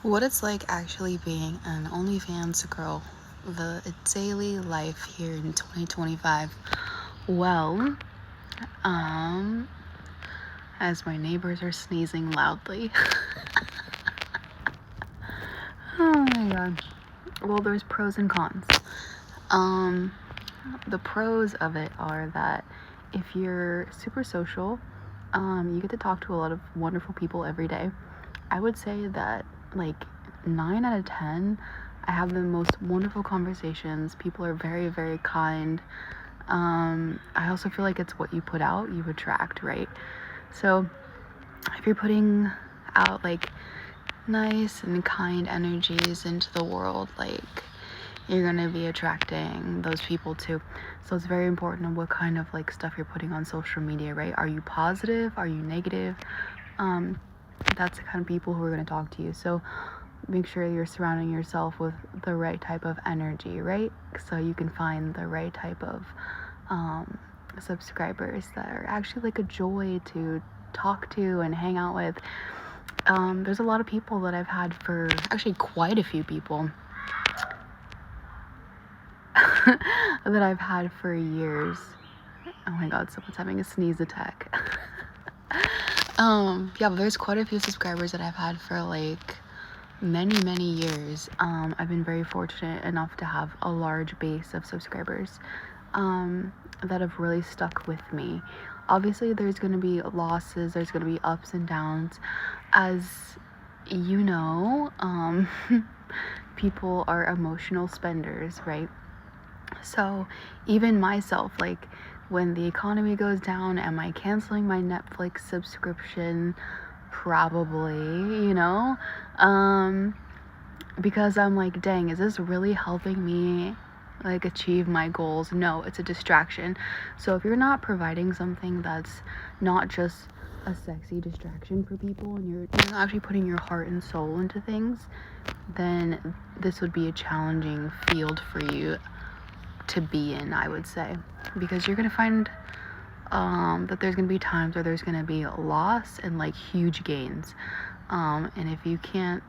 What it's like actually being an OnlyFans girl, the daily life here in 2025. Well, um, as my neighbors are sneezing loudly. Oh my god. Well, there's pros and cons. Um, the pros of it are that if you're super social, you get to talk to a lot of wonderful people every day. I would say that like 9 out of 10, I have the most wonderful conversations. People are very, very kind. I also feel like it's what you put out, you attract, right? So if you're putting out like nice and kind energies into the world, like you're gonna be attracting those people too. So it's very important what kind of like stuff you're putting on social media, right? Are you positive? Are you negative? That's the kind of people who are going to talk to you. So make sure you're surrounding yourself with the right type of energy, right? So you can find the right type of subscribers that are actually like a joy to talk to and hang out with. There's a lot of people that I've had for, actually quite a few people that I've had for years. Oh my god, someone's having a sneeze attack. Yeah, but there's quite a few subscribers that I've had for like many years. I've been very fortunate enough to have a large base of subscribers that have really stuck with me. Obviously, there's going to be losses, there's going to be ups and downs. As you know, people are emotional spenders, right? So even myself, like when the economy goes down, am I canceling my Netflix subscription? Probably, because I'm like, dang, is this really helping me like achieve my goals? No, it's a distraction. So if you're not providing something that's not just a sexy distraction for people, and you're not actually putting your heart and soul into things, then this would be a challenging field for you to be in, I would say, because you're gonna find that there's gonna be times where there's gonna be loss and like huge gains, and if you can't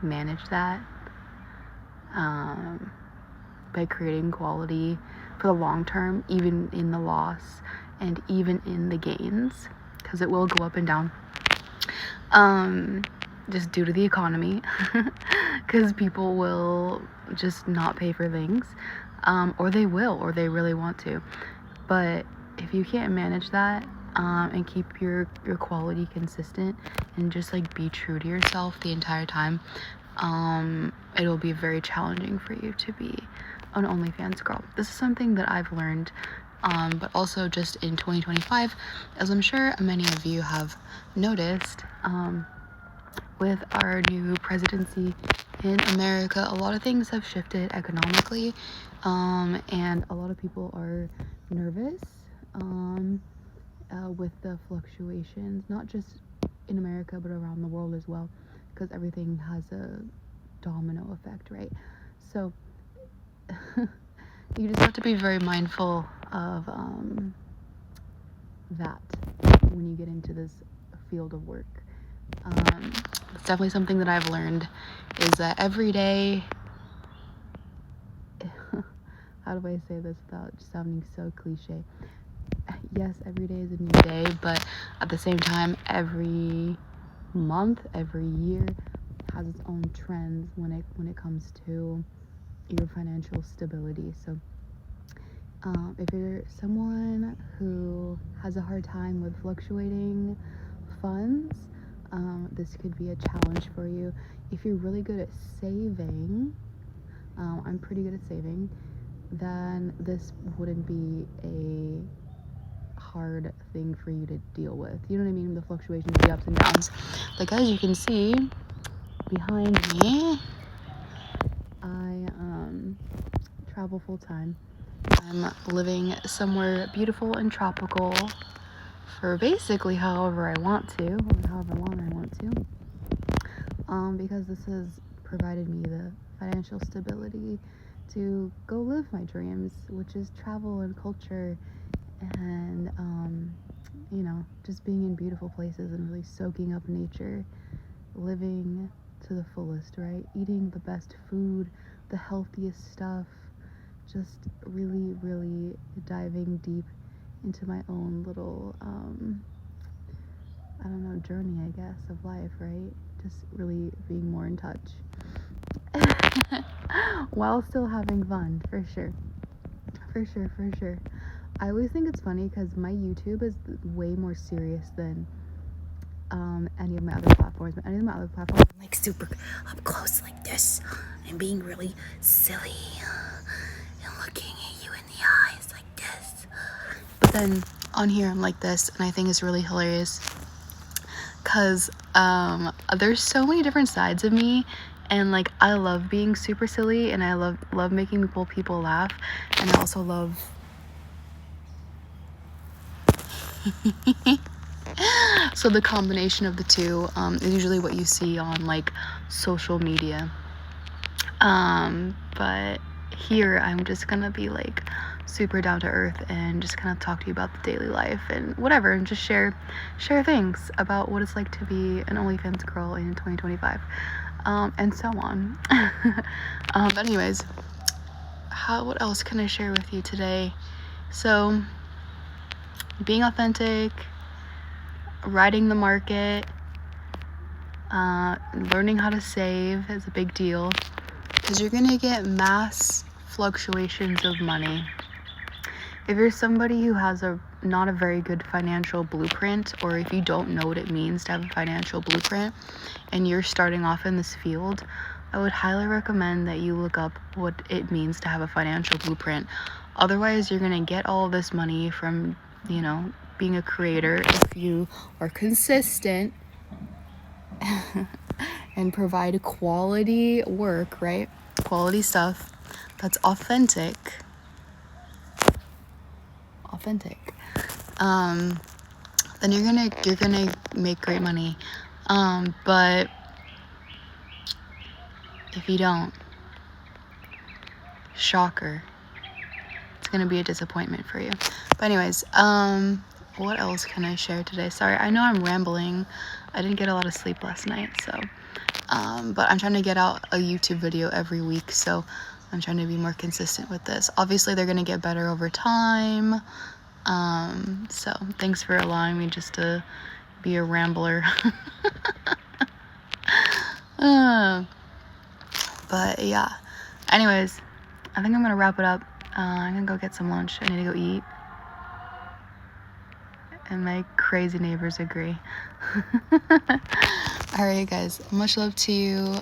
manage that by creating quality for the long term, even in the loss and even in the gains, because it will go up and down, just due to the economy, because people will just not pay for things, or they will, or they really want to. But if you can't manage that, and keep your quality consistent and just like be true to yourself the entire time, it'll be very challenging for you to be an OnlyFans girl. This is something that I've learned, but also just in 2025, as I'm sure many of you have noticed, with our new presidency in America, a lot of things have shifted economically, and a lot of people are nervous with the fluctuations, not just in America but around the world as well, because everything has a domino effect, right? So you just have to be very mindful of that when you get into this field of work. It's definitely something that I've learned, is that every day, how do I say this without sounding so cliche? Yes, every day is a new day, but at the same time, every month, every year has its own trends when it comes to your financial stability. So if you're someone who has a hard time with fluctuating funds, this could be a challenge for you. If you're really good at saving, I'm pretty good at saving, then this wouldn't be a hard thing for you to deal with. You know what I mean? The fluctuations, the ups and downs. Like, as you can see behind me, I travel full time. I'm living somewhere beautiful and tropical for basically however I want to, or however long I want to, because this has provided me the financial stability to go live my dreams, which is travel and culture, and just being in beautiful places and really soaking up nature, living to the fullest, right? Eating the best food, the healthiest stuff, just really, really diving deep into my own little, I don't know, journey, I guess, of life, right? Just really being more in touch. While still having fun, for sure. For sure, for sure. I always think it's funny because my YouTube is way more serious than any of my other platforms. But any of my other platforms, I'm like super up close like this and being really silly and looking at you in the eyes like this. But then on here, I'm like this, and I think it's really hilarious because there's so many different sides of me. And like I love being super silly, and I love making people laugh, and I also love so the combination of the two is usually what you see on like social media. But here I'm just gonna be like super down to earth and just kind of talk to you about the daily life and whatever, and just share things about what it's like to be an OnlyFans girl in 2025, and so on. But anyways, what else can I share with you today? So being authentic, riding the market, learning how to save is a big deal, because you're gonna get mass fluctuations of money. If you're somebody who has not a very good financial blueprint, or if you don't know what it means to have a financial blueprint and you're starting off in this field, I would highly recommend that you look up what it means to have a financial blueprint. Otherwise, you're gonna get all this money from, being a creator if you are consistent and provide quality work, right? Quality stuff that's authentic. Then you're gonna make great money. But if you don't, shocker, it's gonna be a disappointment for you. But anyways, what else can I share today? Sorry, I know I'm rambling. I didn't get a lot of sleep last night, so but I'm trying to get out a YouTube video every week, so I'm trying to be more consistent with this. Obviously, they're gonna get better over time. So thanks for allowing me just to be a rambler. But yeah, anyways, I think I'm gonna wrap it up. I'm gonna go get some lunch. I need to go eat, and my crazy neighbors agree. Alright guys, much love to you.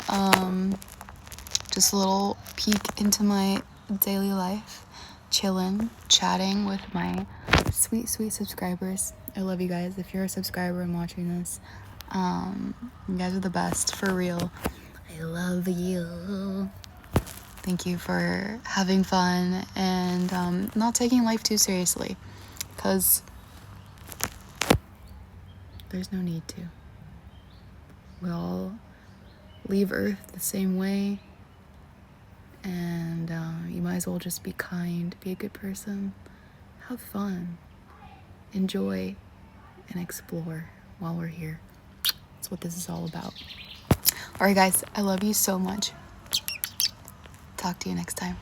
Just a little peek into my daily life, chilling, chatting with my sweet subscribers. I love you guys. If you're a subscriber and watching this, you guys are the best, for real. I love you. Thank you for having fun and not taking life too seriously, because there's no need to. We all leave Earth the same way, and you might as well just be kind, be a good person, have fun, enjoy, and explore while we're here. That's what this is all about. Alright guys, I love you so much. Talk to you next time.